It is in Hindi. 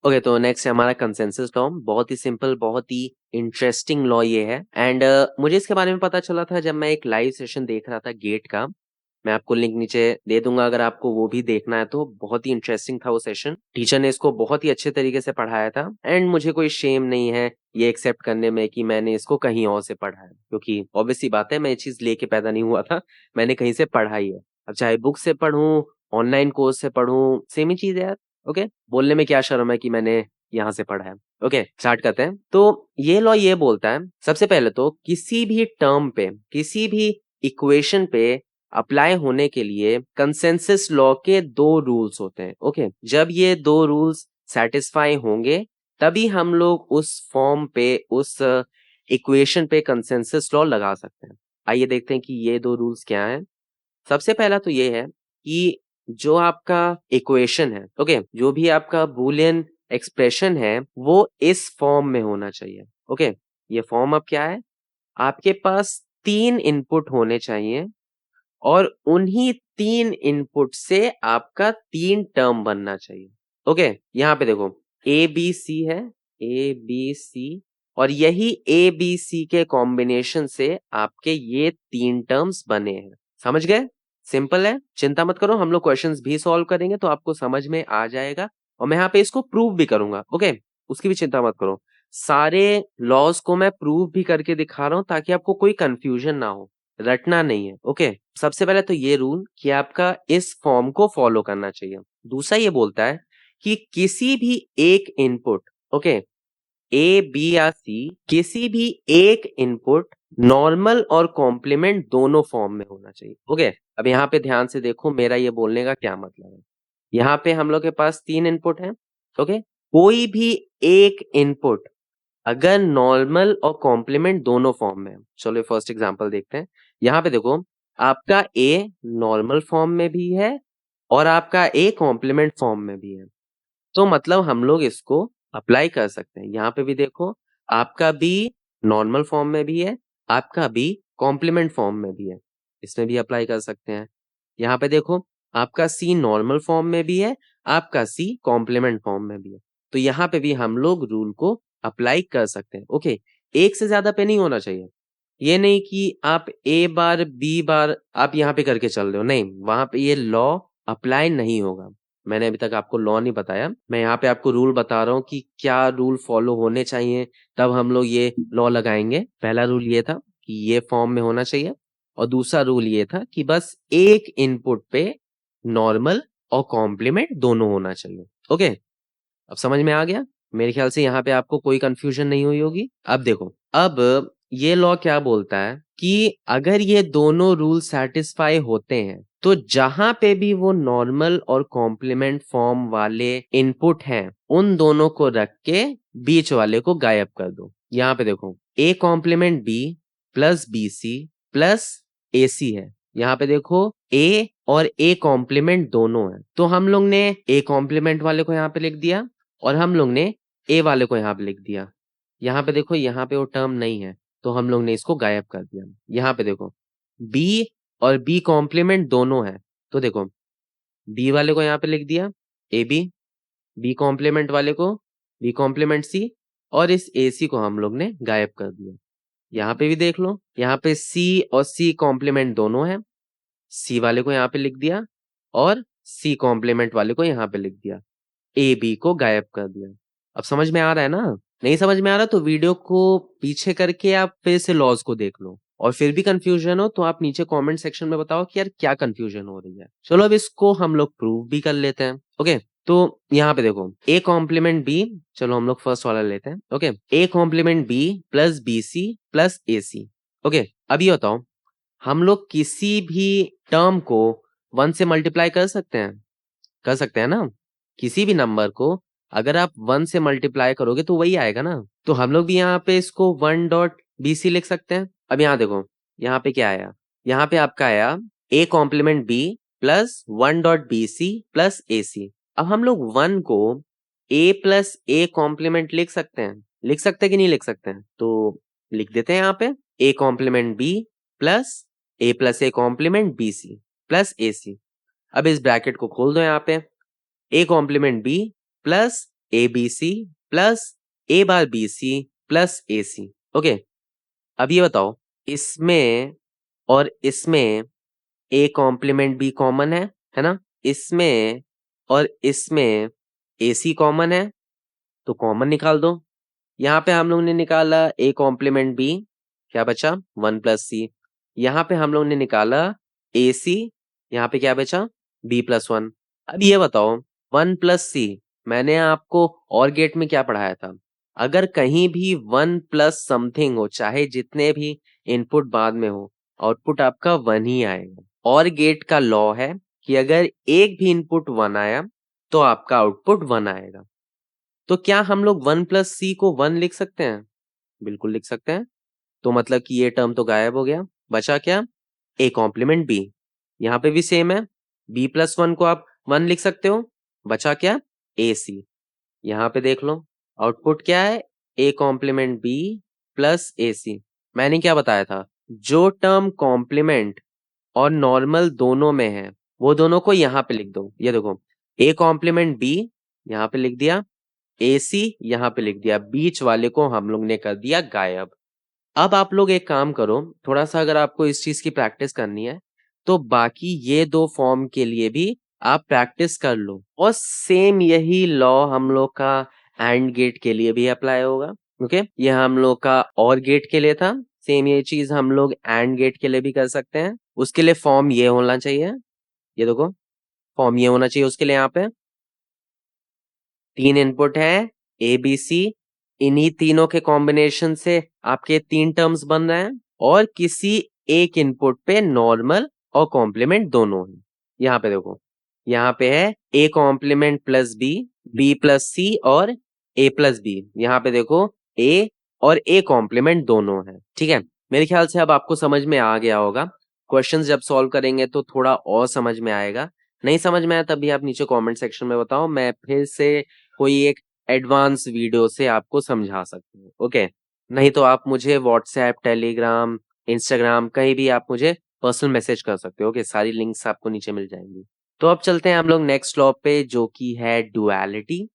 ओके, तो नेक्स्ट है हमारा कंसेंसस लॉ। बहुत ही सिंपल, बहुत ही इंटरेस्टिंग लॉ ये है। एंड मुझे इसके बारे में पता चला था जब मैं एक लाइव सेशन देख रहा था गेट का। मैं आपको लिंक नीचे दे दूंगा अगर आपको वो भी देखना है तो। बहुत ही इंटरेस्टिंग था वो सेशन। टीचर ने इसको बहुत ही अच्छे तरीके से पढ़ाया था एंड मुझे कोई शेम नहीं है ये एक्सेप्ट करने में कि मैंने इसको कहीं और से पढ़ा है, क्योंकि ऑब्वियस सी बात है मैं ये चीज लेके पैदा नहीं हुआ था, मैंने कहीं से पढ़ाई है। अब चाहे बुक से पढ़ूं, ऑनलाइन कोर्स से पढ़ूं, सेम ही चीज है यार। ओके, बोलने में क्या शर्म है कि मैंने यहाँ से पढ़ा है। ओके, स्टार्ट करते हैं। तो ये लॉ ये बोलता है सबसे पहले तो किसी भी टर्म पे, किसी भी इक्वेशन पे अप्लाई होने के लिए कंसेंसस लॉ के दो रूल्स होते हैं। ओके, जब ये दो रूल्स सेटिस्फाई होंगे तभी हम लोग उस फॉर्म पे, उस इक्वेशन पे कंसेंसस लॉ लगा सकते हैं। आइए देखते हैं कि ये दो रूल्स क्या हैं। सबसे पहला तो ये है कि जो आपका इक्वेशन है, ओके, जो भी आपका बूलियन एक्सप्रेशन है वो इस फॉर्म में होना चाहिए। ओके, ये फॉर्म अब क्या है, आपके पास 3 इनपुट होने चाहिए और उन्हीं 3 इनपुट से आपका 3 टर्म बनना चाहिए। ओके, यहाँ पे देखो ए बी सी है, ए बी सी, और यही ए बी सी के कॉम्बिनेशन से आपके ये 3 टर्म्स बने हैं। समझ गए? सिंपल है, चिंता मत करो, हम लोग क्वेश्चंस भी सॉल्व करेंगे तो आपको समझ में आ जाएगा और मैं यहाँ पे इसको प्रूव भी करूंगा। ओके, उसकी भी चिंता मत करो। सारे लॉज को मैं प्रूव भी करके दिखा रहा हूं ताकि आपको कोई कंफ्यूजन ना हो, रटना नहीं है। ओके, सबसे पहले तो ये रूल कि आपका इस फॉर्म को फॉलो करना चाहिए। दूसरा ये बोलता है कि किसी भी एक इनपुट, ओके, ए बी या सी, किसी भी एक इनपुट नॉर्मल और कॉम्प्लीमेंट दोनों फॉर्म में होना चाहिए। ओके, अब यहाँ पे ध्यान से देखो मेरा ये बोलने का क्या मतलब है। यहाँ पे हम लोग के पास 3 इनपुट हैं। ओके, कोई भी एक इनपुट अगर नॉर्मल और कॉम्प्लीमेंट दोनों फॉर्म में है, चलो फर्स्ट एग्जांपल देखते हैं। यहाँ पे देखो आपका ए नॉर्मल फॉर्म में भी है और आपका ए कॉम्प्लीमेंट फॉर्म में भी है, तो मतलब हम लोग इसको अप्लाई कर सकते हैं। यहाँ पे भी देखो आपका बी नॉर्मल फॉर्म में भी है, आपका बी कॉम्प्लीमेंट फॉर्म में भी है, इसमें भी अप्लाई कर सकते हैं। यहाँ पे देखो आपका सी नॉर्मल फॉर्म में भी है, आपका सी कॉम्प्लीमेंट फॉर्म में भी है, तो यहाँ पे भी हम लोग रूल को अप्लाई कर सकते हैं। ओके, एक से ज्यादा पे नहीं होना चाहिए। ये नहीं कि आप ए बार बी बार आप यहाँ पे करके चल रहे हो, नहीं, वहां पे ये लॉ अप्लाई नहीं होगा। मैंने अभी तक आपको लॉ नहीं बताया, मैं यहाँ पे आपको रूल बता रहा हूँ कि क्या रूल फॉलो होने चाहिए तब हम लोग ये लॉ लगाएंगे। पहला रूल ये था कि ये फॉर्म में होना चाहिए और दूसरा रूल ये था कि बस एक इनपुट पे नॉर्मल और कॉम्प्लीमेंट दोनों होना चाहिए। ओके, अब समझ में आ गया? मेरे ख्याल से यहाँ पे आपको कोई कंफ्यूजन नहीं हुई होगी। अब देखो, अब ये लॉ क्या बोलता है कि अगर ये दोनों रूल सेटिस्फाई होते हैं तो जहां पे भी वो नॉर्मल और कॉम्प्लीमेंट फॉर्म वाले इनपुट हैं उन दोनों को रख के बीच वाले को गायब कर दो। यहाँ पे देखो A complement B plus B C plus A C है। यहाँ पे देखो ए और ए कॉम्प्लीमेंट दोनों है, तो हम लोग ने ए कॉम्प्लीमेंट वाले को यहाँ पे लिख दिया और हम लोग ने ए वाले को यहाँ पे लिख दिया। यहाँ पे देखो यहाँ पे वो टर्म नहीं है तो हम लोग ने इसको गायब कर दिया। यहाँ पे देखो बी और बी कॉम्प्लीमेंट दोनों है, तो देखो बी वाले को यहाँ पे लिख दिया ए बी, बी कॉम्प्लीमेंट वाले को बी कॉम्प्लीमेंट सी, और इस ए सी को हम लोग ने गायब कर दिया। यहाँ पे भी देख लो, यहाँ पे सी और सी कॉम्प्लीमेंट दोनों है, सी वाले को यहाँ पे लिख दिया और सी कॉम्प्लीमेंट वाले को यहाँ पे लिख दिया, ए बी को गायब कर दिया। अब समझ में आ रहा है ना? नहीं समझ में आ रहा तो वीडियो को पीछे करके आप फिर से लॉज को देख लो, और फिर भी कंफ्यूजन हो तो आप नीचे कमेंट सेक्शन में बताओ कि यार क्या कंफ्यूजन हो रही है। चलो अब इसको हम लोग प्रूव भी कर लेते हैं। ओके, तो यहाँ पे देखो ए कॉम्प्लीमेंट बी, चलो हम लोग फर्स्ट वाला लेते हैं। Okay, A complement B plus B C plus A C. Okay, अब ये बताओ हम लोग किसी भी टर्म को 1 से मल्टीप्लाई कर सकते हैं? कर सकते हैं ना? किसी भी नंबर को अगर आप 1 से मल्टीप्लाई करोगे तो वही आएगा ना, तो हम लोग भी यहाँ पे इसको 1 डॉट बी सी लिख सकते हैं। अब यहाँ देखो यहाँ पे क्या आया, यहाँ पे आपका आया A complement B plus 1 dot B C plus A C. अब हम लोग 1 को ए प्लस ए कॉम्प्लीमेंट लिख सकते हैं, लिख सकते हैं कि नहीं लिख सकते हैं? तो लिख देते हैं यहाँ पे A complement B plus A complement B C plus A C. अब इस ब्रैकेट को खोल दो यहाँ पे, A complement B plus ABC plus A bar BC plus AC। Okay, अब ये बताओ, इसमें और इसमें A कॉम्प्लीमेंट B कॉमन है ना? इसमें और इसमें AC कॉमन है, तो कॉमन निकाल दो। यहाँ पे हम लोग ने निकाला A कॉम्प्लीमेंट B, क्या बचा? 1 प्लस C। यहाँ पे हम लोग ने निकाला AC, यहाँ पे क्या बचा? B plus 1। अब ये बताओ, 1 प्लस C, मैंने आपको और गेट में क्या पढ़ाया था? अगर कहीं भी 1 प्लस समथिंग हो, चाहे जितने भी इनपुट बाद में हो, आउटपुट आपका 1 ही आएगा। और गेट का लॉ है कि अगर एक भी इनपुट 1 आया, तो आपका आउटपुट 1 आएगा। तो क्या हम लोग 1 प्लस C को 1 लिख सकते हैं? बिल्कुल लिख सकते हैं। तो मतलब कि ये टर्म तो गायब हो गया। बचा क्या? A complement B। यहाँ पे भी सेम है। B प्लस 1 को आप 1 लिख सकते हो। बचा क्या? AC। यहाँ पे देख लो, आउटपुट क्या है? A complement B plus AC। मैंने क्या बताया था? जो टर्म कॉम्प्लीमेंट और नॉर्मल दोनों में है, वो दोनों को यहाँ पे लिख दो। ये देखो, A कॉम्प्लीमेंट B यहाँ पे लिख दिया, AC यहाँ पे लिख दिया, बीच वाले को हम लोग ने कर दिया गायब। अब आप लोग एक काम करो, थोड़ा-सा अगर आपको इस चीज़ की प्रैक्टिस करनी है, तो बाकी ये 2 फॉर्म के लिए भी आप प्रैक्टिस कर लो और सेम यही लॉ हम लोग का एंड गेट के लिए भी अप्लाई होगा, ओके? ये हम लोग का और गेट के लिए था, सेम ये चीज़ हम लोग एंड गेट के लिए भी कर सकते हैं। उसके लिए फॉर्म ये होना चाहिए, ये देखो, फॉर्म ये होना चाहिए उसके लिए यहाँ पे। 3 इनपुट है ए, बी, सी, इन्हीं तीनों के कॉम्बिनेशन से आपके 3 टर्म्स बन रहे हैं और किसी एक इनपुट पे नॉर्मल और कॉम्प्लीमेंट दोनों हैं। यहाँ पे देखो, यहाँ पे है A complement plus B plus C और ए प्लस बी। यहाँ पे देखो, ए और ए कॉम्प्लीमेंट दोनों हैं, ठीक है? मेरे ख्याल से अब आपको समझ में आ गया होगा। क्वेश्चंस जब सॉल्व करेंगे तो थोड़ा और समझ में आएगा। नहीं समझ में आया तब भी आप नीचे कमेंट सेक्शन में बताओ, मैं फिर से कोई एक एडवांस वीडियो से आपको समझा सकता हूँ, ओके? नहीं तो आप मुझे व्हाट्सएप, टेलीग्राम, इंस्टाग्राम कहीं भी आप मुझे पर्सनल मैसेज कर सकते हो, ओके? सारी लिंक्स आपको नीचे मिल जाएंगी। तो अब चलते हैं हम लोग नेक्स्ट लॉ पे, जो कि है डुअलिटी।